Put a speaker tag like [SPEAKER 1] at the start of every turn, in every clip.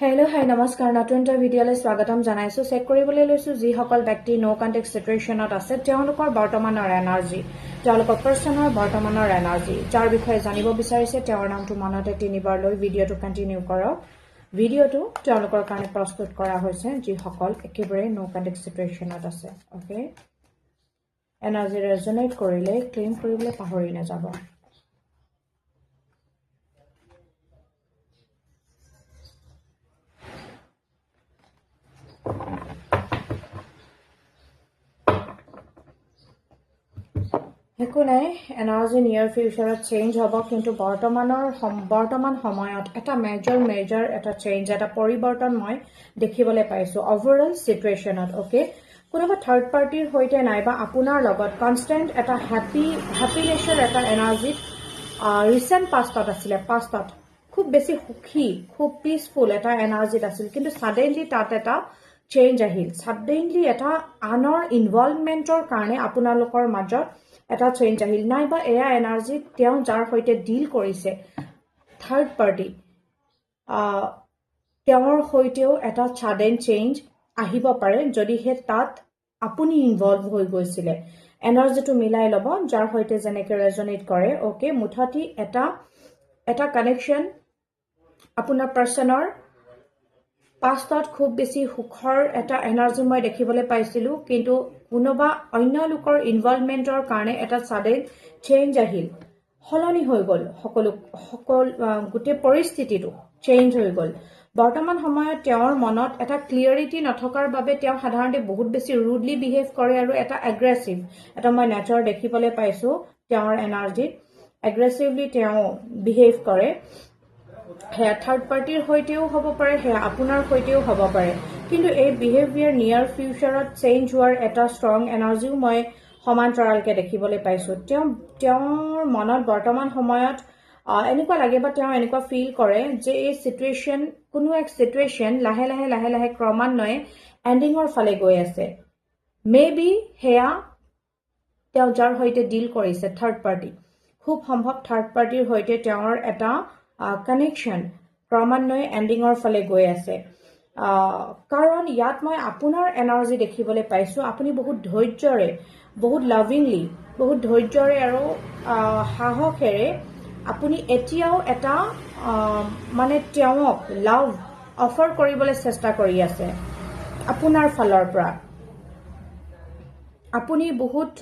[SPEAKER 1] Hello, hi, namaskar. Natun ta video le swagatam janaisu. Check koribole loisu ji hokol byakti no contact situation ot ase teolokor bortomanor energy. Teolokor personor bortomanor energy. Jar bikhoye janibo bicharise teor namtu monote tinibar loi video to continue korok. Video to teolokor kane prostut kora hoise ji hokol ekebare no contact situation ot ase. Okay? Energy resonate korile claim koribole pahori na jabo. একো নাই energy নিয়াৰ ফিউচাৰত change হ'ব কিন্তু বৰ্তমান সময়ত এটা major এটা চেঞ্জ এটা পৰিৱৰ্তন মই দেখিবলৈ পাইছো ওভাৰঅল সিচুৱেচনত ওকে কোনোবা থাৰ্ড পাৰ্টিৰ হৈতে নাইবা আপোনাৰ লগত কনষ্টেন্ট এটা হ্যাপিনেছৰ এটা এনাৰ্জি ৰিসেন্ট পাষ্টত খুব বেছি সুখী খুব পিসফুল এটা এনাৰ্জিত আছিল কিন্তু সাডেনলি তাত এটা চেঞ্জ আহিল সাডেনলি এটা আনৰ ইনভলভমেন্টৰ কাৰণে আপোনালোকৰ মাজত এটা চেঞ্জ আহিল নাইবা এয়া এনাৰ্জি তেওঁ যাৰ হৈতে ডিল কৰিছে থাৰ্ড পাৰ্টি তেওঁৰ হৈতেও এটা সাডেন চেঞ্জ আহিব পাৰে যদি হে তাত আপুনি ইনভলভ হৈ গৈছিলে এনাৰ্জিটো মিলাই লব যাৰ হৈতে জেনেকে ৰেজনেট কৰে ওকে মুঠাটি এটা কানেকশন আপোনাৰ পাৰ্সনৰ পাষ্টত খুব বেছি সুখৰ এটা এনাৰ্জি মই দেখিবলৈ পাইছিলো কিন্তু কোনোবা অন্য লোকৰ ইনভলভমেন্টৰ কাৰণে এটা সাডেন চেঞ্জ আহিল হলনি হৈ গল সকল গুটে পৰিস্থিতিটো চেঞ্জ হৈ গল বৰ্তমান সময়ত তেওঁৰ মনত এটা ক্লিয়াৰিটি নথকাৰ বাবে তেওঁ সাধাৰণতে বহুত বেছি ৰুডলি বিহেভ কৰে আৰু এটা এগ্ৰেছিভ এটা মই নেচাৰ দেখিবলৈ পাইছো তেওঁৰ এনাৰ্জি এগ্ৰেছিভলি তেওঁ বিহেভ কৰে হে থাৰ্ড পাৰ্টিৰ হৈতেও হ'ব পাৰে হে আপোনাৰ হৈতেও হ'ব পাৰে কিন্তু এই বিহেভিয়াৰ নিয়াৰ ফিউচাৰত চেঞ্জ হোৱাৰ এটা ষ্ট্ৰং এনাৰ্জিও মই সমান্তৰালকে দেখিবলৈ পাইছো তেওঁৰ মনত বৰ্তমান সময়ত এনেকুৱা লাগে বা তেওঁ এনেকুৱা ফিল কৰে যে এই সিচুৱেচন কোনো এক সিচুৱেচন লাহে লাহে ক্ৰমান্বয়ে এন্ডিঙৰ ফালে গৈ আছে মেবি হেয়া তেওঁ যাৰ হৈতে ডিল কৰিছে থাৰ্ড পাৰ্টি খুব সম্ভৱ থাৰ্ড পাৰ্টিৰ হৈতে তেওঁৰ এটা কানেকশন ক্ৰমান্বয়ে এন্ডিঙৰ ফালে গৈ আছে কাৰণ ইয়াত মই আপোনাৰ এনাৰ্জি দেখিবলৈ পাইছো আপুনি বহুত ধৈৰ্যৰে বহুত লাভিংলি বহুত ধৈৰ্যৰে আৰু সাহসেৰে আপুনি এতিয়াও এটা মানে তেওঁক লাভ অফাৰ কৰিবলৈ চেষ্টা কৰি আছে আপোনাৰ ফালৰ পৰা আপুনি বহুত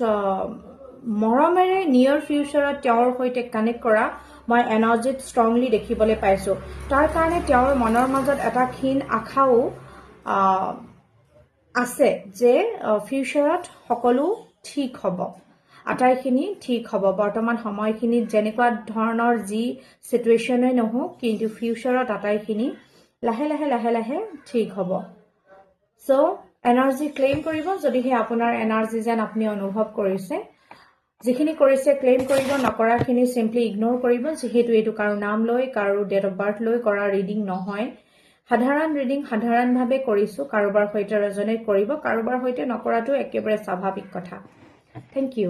[SPEAKER 1] মৰমেৰে নিয়াৰ ফিউচাৰত তেওঁৰ হৈতে কানেক্ট কৰা মই এনাৰ্জিত ষ্ট্ৰংলি দেখিবলৈ পাইছো তাৰ কাৰণে তেওঁৰ মনৰ মাজত এটা ক্ষীণ আশাও আছে যে ফিউচাৰত সকলো ঠিক হ'ব আটাইখিনি ঠিক হ'ব বৰ্তমান সময়খিনিত যেনেকুৱা ধৰণৰ যি সিচুৱেচনে নহওক কিন্তু ফিউচাৰত আটাইখিনি লাহে ঠিক হ'ব সো এনাৰ্জি ক্লেইম কৰিব যদিহে আপোনাৰ এনাৰ্জি যেন আপুনি অনুভৱ কৰিছে যিখিনি কৰিছে ক্লেইম কৰিব নকৰাখিনি সিম্পলি ইগনোৰ কৰিব যেহেতু এইটো কাৰো নাম লৈ কাৰো ডেট অফ বাৰ্থ লৈ কৰা ৰিডিং নহয় সাধাৰণ ৰিডিং সাধাৰণভাৱে কৰিছো কাৰোবাৰ হৈতে ৰেজনেট কৰিব কাৰোবাৰ হৈতে নকৰাটো একেবাৰে স্বাভাৱিক কথা থ্যাংক ইউ